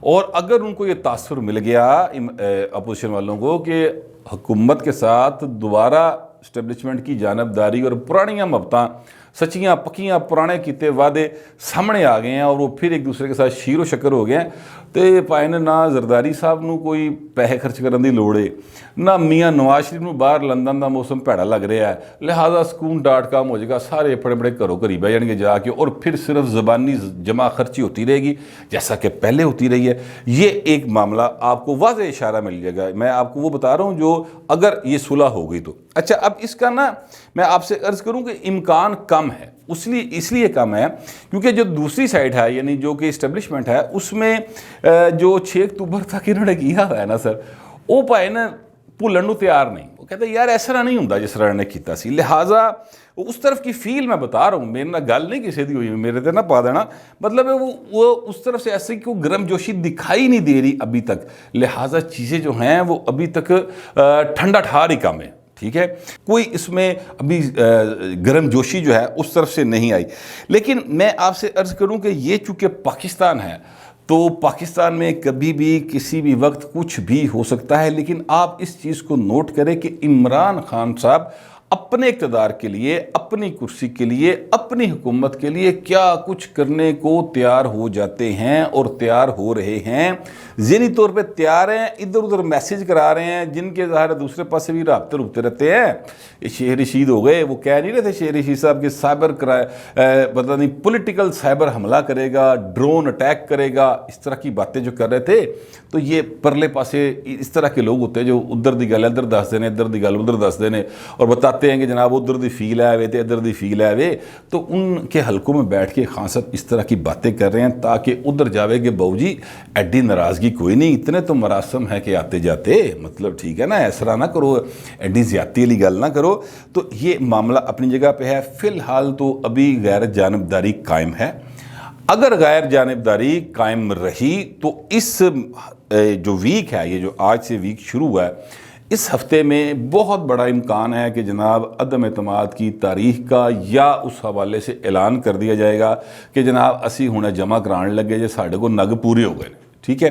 اور اگر ان کو یہ تاثر مل گیا اپوزیشن والوں کو کہ حکومت کے ساتھ دوبارہ اسٹیبلشمنٹ کی جانبداری اور پرانیاں مبتاں سچیاں پکیاں پرانے کیتے وعدے سامنے آ گئے ہیں اور وہ پھر ایک دوسرے کے ساتھ شیر و شکر ہو گئے ہیں تو پائے نہ زرداری صاحب نو کوئی پیسے خرچ کرنے دی لوڑ ہے نہ میاں نواز شریف نو باہر لندن دا موسم پیڑا لگ رہا ہے لہٰذا سکون.com ہو جائے گا سارے بڑے بڑے گھروں گھری بہ جان گے جا کے اور پھر صرف زبانی جمع خرچی ہوتی رہے گی جیسا کہ پہلے ہوتی رہی ہے. یہ ایک معاملہ آپ کو واضح اشارہ مل جائے گا. میں آپ کو وہ بتا رہا ہوں جو اگر یہ صلح ہو گئی تو. اچھا اب اس کا نا میں آپ سے عرض کروں کہ امکان کم ہے. اس لیے کم ہے کیونکہ جو دوسری سائڈ ہے یعنی جو کہ اسٹیبلشمنٹ ہے اس میں جو 6 اکتوبر تک انہوں نے کیا ہوا ہے نا سر وہ پائے نا بھولن نو تیار نہیں. وہ کہتے ہیں یار اس طرح نہیں ہوں جس طرح نے کیتا سی. لہٰذا اس طرف کی فیل میں بتا رہا ہوں میرے نہ گل نہیں کسی دی ہوئی میرے تے نہ پا دینا مطلب ہے وہ اس طرف سے ایسے کوئی گرم جوشی دکھائی نہیں دے رہی ابھی تک. لہٰذا چیزیں جو ہیں وہ ابھی تک ٹھنڈا ٹھار ہی کم ہے. ٹھیک ہے کوئی اس میں ابھی گرم جوشی جو ہے اس طرف سے نہیں آئی. لیکن میں آپ سے عرض کروں کہ یہ چونکہ پاکستان ہے تو پاکستان میں کبھی بھی کسی بھی وقت کچھ بھی ہو سکتا ہے. لیکن آپ اس چیز کو نوٹ کریں کہ عمران خان صاحب اپنے اقتدار کے لیے اپنی کرسی کے لیے اپنی حکومت کے لیے کیا کچھ کرنے کو تیار ہو جاتے ہیں اور تیار ہو رہے ہیں. ذہنی طور پہ تیار ہیں ادھر ادھر میسیج کرا رہے ہیں جن کے ظاہر دوسرے پاس سے بھی رابطے رکتے رہتے ہیں. شیخ رشید ہو گئے وہ کہہ نہیں رہے تھے شیخ رشید صاحب کے سائبر پتہ نہیں پولیٹیکل سائبر حملہ کرے گا ڈرون اٹیک کرے گا اس طرح کی باتیں جو کر رہے تھے. تو یہ پرلے پاسے اس طرح کے لوگ ہوتے ہیں جو ادھر دی گل ادھر دس دینے ادھر دی گل ادھر دس دینے اور بتاتے ہیں کہ جناب ادھر دی فیل ہے وے تے ادھر دی فیل ہے وے. تو ان کے حلقوں میں بیٹھ کے خان صاحب اس طرح کی باتیں کر رہے ہیں تاکہ ادھر جاوے کہ بہو جی ایڈی ناراضگی کوئی نہیں اتنے تو مراسم ہے کہ آتے جاتے مطلب ٹھیک ہے نا ایسا نہ کرو ایڈی زیادتی والی گل نہ کرو. تو یہ معاملہ اپنی جگہ پہ ہے. فی الحال تو ابھی غیر جانبداری قائم ہے. اگر غیر جانبداری قائم رہی تو اس جو ویک ہے یہ جو آج سے ویک شروع ہوا ہے اس ہفتے میں بہت بڑا امکان ہے کہ جناب عدم اعتماد کی تاریخ کا یا اس حوالے سے اعلان کر دیا جائے گا کہ جناب اسی ہونے جمع کران لگے جے ساڑھے کو نگ پورے ہو گئے. ٹھیک ہے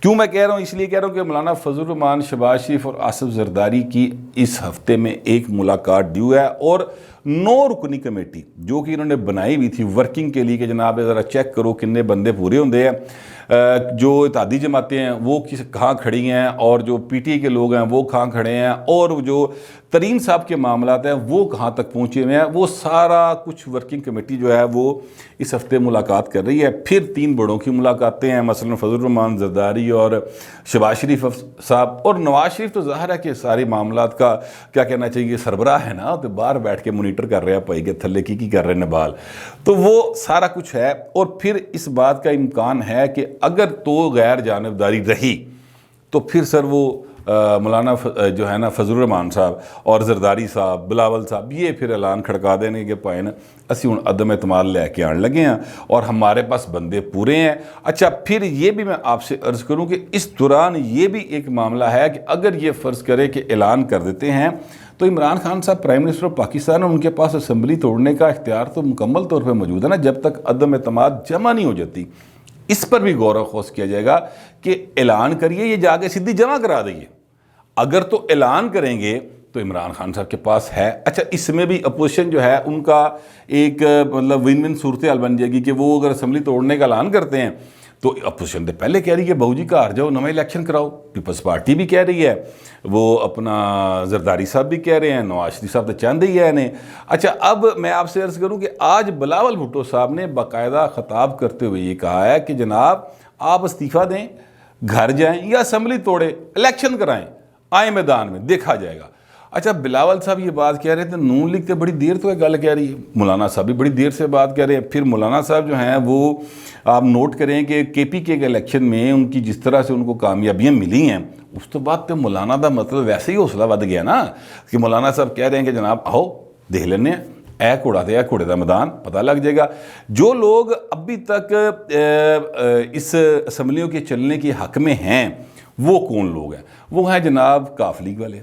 کیوں میں کہہ رہا ہوں اس لیے کہہ رہا ہوں کہ مولانا فضل الرحمان شہباز شریف اور آصف زرداری کی اس ہفتے میں ایک ملاقات ڈیو ہے اور 9 رکنی کمیٹی جو کہ انہوں نے بنائی ہوئی تھی ورکنگ کے لیے کہ جناب ذرا چیک کرو کنے بندے پورے ہوندے ہیں جو اتحادی جماعتیں ہیں وہ کہاں کھڑی ہیں اور جو پی ٹی کے لوگ ہیں وہ کہاں کھڑے ہیں اور جو ترین صاحب کے معاملات ہیں وہ کہاں تک پہنچے ہوئے ہیں. وہ سارا کچھ ورکنگ کمیٹی جو ہے وہ اس ہفتے ملاقات کر رہی ہے. پھر 3 بڑوں کی ملاقاتیں ہیں مثلا فضل الرحمان زرداری اور شہباز شریف صاحب اور نواز شریف. تو ظاہر ہے کہ سارے معاملات کا کیا کہنا چاہیے سربراہ ہے نا تو باہر بیٹھ کے مونیٹر کر رہے ہیں پائی کے تھلے کی کر رہے ہیں نبال. تو وہ سارا کچھ ہے اور پھر اس بات کا امکان ہے کہ اگر تو غیر جانبداری رہی تو پھر سر وہ مولانا جو ہے نا فضل الرحمان صاحب اور زرداری صاحب بلاول صاحب یہ پھر اعلان کھڑکا دینے کہ پائے نا اسی ہوں عدم اعتماد لے کے آن لگے ہیں اور ہمارے پاس بندے پورے ہیں. اچھا پھر یہ بھی میں آپ سے عرض کروں کہ اس دوران یہ بھی ایک معاملہ ہے کہ اگر یہ فرض کرے کہ اعلان کر دیتے ہیں تو عمران خان صاحب پرائم منسٹر آف پاکستان ان کے پاس اسمبلی توڑنے کا اختیار تو مکمل طور پہ موجود ہے نا جب تک عدم اعتماد جمع نہیں ہو جاتی. اس پر بھی غور و خوض کیا جائے گا کہ اعلان کریے یہ جا کے سیدھی جمع کرا دئیے. اگر تو اعلان کریں گے تو عمران خان صاحب کے پاس ہے. اچھا اس میں بھی اپوزیشن جو ہے ان کا ایک مطلب ون ون صورتحال بن جائے گی کہ وہ اگر اسمبلی توڑنے کا اعلان کرتے ہیں تو اپوزیشن تو پہلے کہہ رہی ہے بہو جی گھر جاؤ نئے الیکشن کراؤ. پیپلز پارٹی بھی کہہ رہی ہے وہ اپنا زرداری صاحب بھی کہہ رہے ہیں نواز شریف صاحب تو چاہتے ہی ہے انہیں. اچھا اب میں آپ سے عرض کروں کہ آج بلاول بھٹو صاحب نے باقاعدہ خطاب کرتے ہوئے یہ کہا ہے کہ جناب آپ استعفیٰ دیں گھر جائیں یا اسمبلی توڑے الیکشن کرائیں آئیں میدان میں دیکھا جائے گا. اچھا بلاول صاحب یہ بات کہہ رہے تھے نون لیگ تو بڑی دیر تو یہ گل کہہ رہی ہے مولانا صاحب بھی بڑی دیر سے بات کہہ رہے ہیں. پھر مولانا صاحب جو ہیں وہ آپ نوٹ کریں کہ کے پی کے الیکشن میں ان کی جس طرح سے ان کو کامیابیاں ملی ہیں اس تو بعد تو مولانا دا مطلب ویسے ہی حوصلہ ود گیا نا کہ مولانا صاحب کہہ رہے ہیں کہ جناب آؤ دیکھ لینے ہیں اے کوڑا دے اے کوڑے دا میدان پتہ لگ جائے گا. جو لوگ ابھی تک اس اسمبلیوں کے چلنے کے حق میں ہیں وہ کون لوگ ہیں؟ وہ ہیں جناب کاف لیگ والے,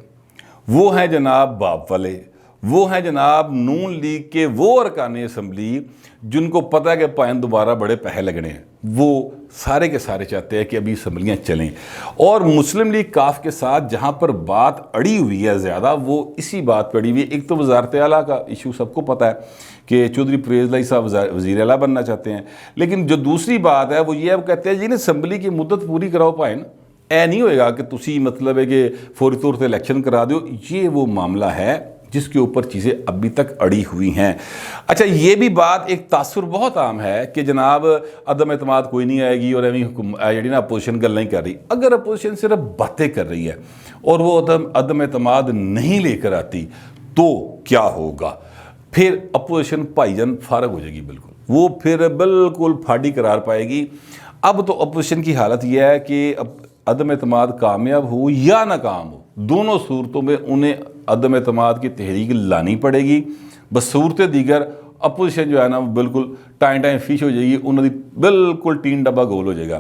وہ ہیں جناب باپ والے, وہ ہیں جناب نون لیگ کے وہ ارکان اسمبلی جن کو پتہ ہے کہ پائن دوبارہ بڑے پیسے لگنے ہیں، وہ سارے کے سارے چاہتے ہیں کہ ابھی اسمبلیاں چلیں، اور مسلم لیگ کاف کے ساتھ جہاں پر بات اڑی ہوئی ہے زیادہ وہ اسی بات پہ اڑی ہوئی ہے۔ ایک تو وزارت اعلیٰ کا ایشو سب کو پتہ ہے کہ چودھری پرویز لائی صاحب وزیر اعلیٰ بننا چاہتے ہیں، لیکن جو دوسری بات ہے وہ یہ ہے، وہ کہتے ہیں جی اسمبلی کی مدت پوری کراؤ پائن، اے نہیں ہوئے گا کہ تسی مطلب ہے کہ فوری طور سے الیکشن کرا دو۔ یہ وہ معاملہ ہے جس کے اوپر چیزیں ابھی تک اڑی ہوئی ہیں۔ اچھا، یہ بھی بات ایک تاثر بہت عام ہے کہ جناب عدم اعتماد کوئی نہیں آئے گی اور جڑی نا اپوزیشن گل نہیں کر رہی۔ اگر اپوزیشن صرف باتیں کر رہی ہے اور وہ عدم اعتماد نہیں لے کر آتی تو کیا ہوگا؟ پھر اپوزیشن بھائی جان فارغ ہو جائے گی، بالکل وہ پھر بالکل پھاڑی قرار پائے گی۔ اب تو اپوزیشن کی حالت یہ ہے کہ عدم اعتماد کامیاب ہو یا ناکام ہو، دونوں صورتوں میں انہیں عدم اعتماد کی تحریک لانی پڑے گی۔ بس صورت دیگر اپوزیشن جو ہے نا وہ بالکل ٹائم فش ہو جائے گی، انہوں نے بالکل ٹین ڈبہ گول ہو جائے گا۔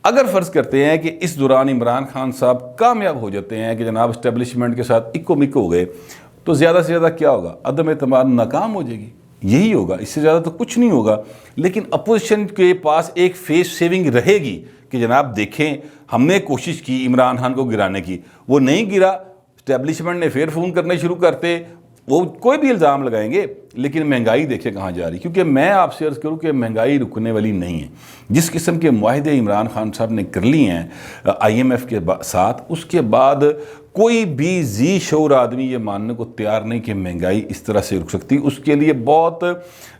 اگر فرض کرتے ہیں کہ اس دوران عمران خان صاحب کامیاب ہو جاتے ہیں کہ جناب اسٹیبلشمنٹ کے ساتھ اکو مکو ہو گئے، تو زیادہ سے زیادہ کیا ہوگا؟ عدم اعتماد ناکام ہو جائے گی، یہی ہوگا، اس سے زیادہ تو کچھ نہیں ہوگا۔ لیکن اپوزیشن کے پاس ایک فیس سیونگ رہے گی کہ جناب دیکھیں ہم نے کوشش کی عمران خان کو گرانے کی، وہ نہیں گرا، اسٹیبلشمنٹ نے پھر فون کرنے شروع کرتے، وہ کوئی بھی الزام لگائیں گے، لیکن مہنگائی دیکھیں کہاں جا رہی، کیونکہ میں آپ سے عرض کروں کہ مہنگائی رکنے والی نہیں ہے۔ جس قسم کے معاہدے عمران خان صاحب نے کر لی ہیں IMF کے ساتھ، اس کے بعد کوئی بھی ذی شعور آدمی یہ ماننے کو تیار نہیں کہ مہنگائی اس طرح سے رک سکتی۔ اس کے لیے بہت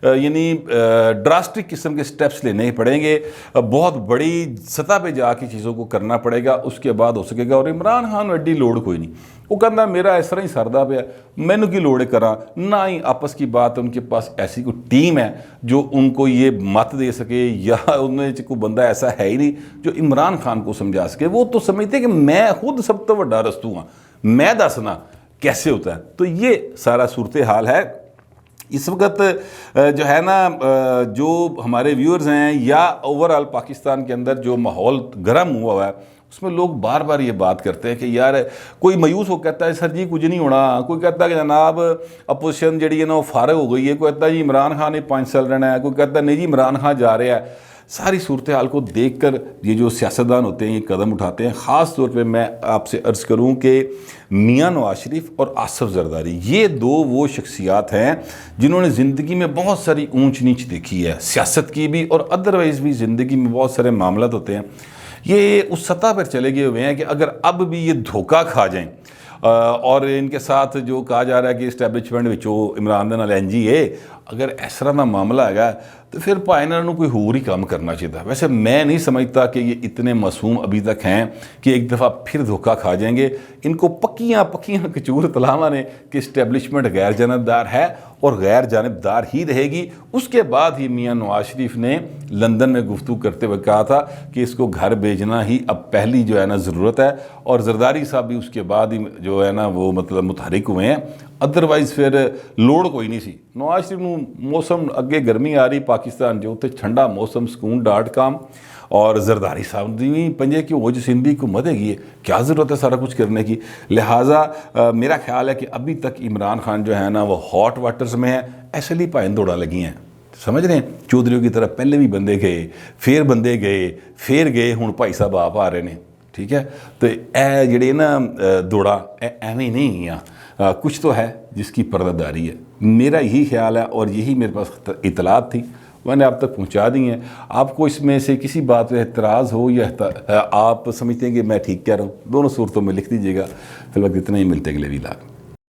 ڈراسٹک قسم کے سٹیپس لینے پڑیں گے، بہت بڑی سطح پہ جا کے چیزوں کو کرنا پڑے گا، اس کے بعد ہو سکے گا۔ اور عمران خان ایڈی لوڑ کوئی نہیں، وہ کہنا میرا اس طرح ہی سردہ پہ مینو کی لوڑے کرا، نہ ہی آپس کی بات ان کے پاس ایسی کوئی ٹیم ہے جو ان کو یہ مت دے سکے، یا ان میں کوئی بندہ ایسا ہے ہی نہیں جو عمران خان کو سمجھا سکے۔ وہ تو سمجھتے کہ میں خود سب تو بڑا رستو ہوں، میں دسنا کیسے ہوتا ہے۔ تو یہ سارا صورتحال ہے اس وقت جو ہے نا، جو ہمارے ویورز ہیں یا اوورآل پاکستان کے اندر جو ماحول گرم ہوا ہوا ہے، اس میں لوگ بار بار یہ بات کرتے ہیں کہ یار کوئی مایوس ہو کہتا ہے سر جی کچھ نہیں ہونا، کوئی کہتا ہے کہ جناب اپوزیشن جڑی ہے نا وہ فارغ ہو گئی ہے، کوئی کہتا ہے جی عمران خان نے 5 سال رہنا ہے، کوئی کہتا ہے نہیں جی عمران خان جا رہے ہیں۔ ساری صورتحال کو دیکھ کر یہ جو سیاستدان ہوتے ہیں یہ قدم اٹھاتے ہیں۔ خاص طور پہ میں آپ سے عرض کروں کہ میاں نواز شریف اور آصف زرداری، یہ دو وہ شخصیات ہیں جنہوں نے زندگی میں بہت ساری اونچ نیچ دیکھی ہے، سیاست کی بھی اور ادروائز بھی زندگی میں بہت سارے معاملات ہوتے ہیں۔ یہ اس سطح پر چلے گئے ہوئے ہیں کہ اگر اب بھی یہ دھوکہ کھا جائیں اور ان کے ساتھ جو کہا جا رہا ہے کہ اسٹیبلشمنٹ وچوں عمران دے نال انج ہی ہے، اگر اس طرح کا معاملہ ہے تو پھر بھائی انہوں نے کوئی ہور ہی کام کرنا چاہیے۔ ویسے میں نہیں سمجھتا کہ یہ اتنے معصوم ابھی تک ہیں کہ ایک دفعہ پھر دھوکہ کھا جائیں گے۔ ان کو پکیاں کچور اطلاعات نے کہ اسٹیبلشمنٹ غیر جانبدار ہے اور غیر جانبدار ہی رہے گی۔ اس کے بعد ہی میاں نواز شریف نے لندن میں گفتگو کرتے ہوئے کہا تھا کہ اس کو گھر بھیجنا ہی اب پہلی جو ہے نا ضرورت ہے، اور زرداری صاحب بھی اس کے بعد ہی جو ہے نا وہ مطلب متحرک ہوئے ہیں، ادروائز پھر لوڑ کوئی نہیں سی۔ نواز شریف نو موسم اگے گرمی آ رہی پاکستان جو تے ٹھنڈا موسم سکون.com، اور زرداری صاحب دی پنجے کی وہ جو سندھی کو مدے گی، کیا ضرورت ہے سارا کچھ کرنے کی۔ لہٰذا میرا خیال ہے کہ ابھی تک عمران خان جو ہے نا وہ ہاٹ واٹرز میں ہے، ایسے لیے پائن دوڑا لگی ہیں، سمجھ رہے ہیں؟ چودھریوں کی طرح پہلے بھی بندے گئے، پھر گئے ہوں بھائی صاحب آپ آ رہے ہیں، ٹھیک ہے؟ تو اے جڑے نا دوڑا ایویں نہیں ہیں، کچھ تو ہے جس کی پردہ داری ہے۔ میرا یہی خیال ہے اور یہی میرے پاس اطلاعات تھی، میں نے آپ تک پہنچا دی ہیں۔ آپ کو اس میں سے کسی بات پہ اعتراض ہو یا آپ سمجھتے ہیں کہ میں ٹھیک کہہ رہا ہوں، دونوں صورتوں میں لکھ دیجیے گا۔ فی الوقت اتنا ہی، ملتے اگلے ویلاگ۔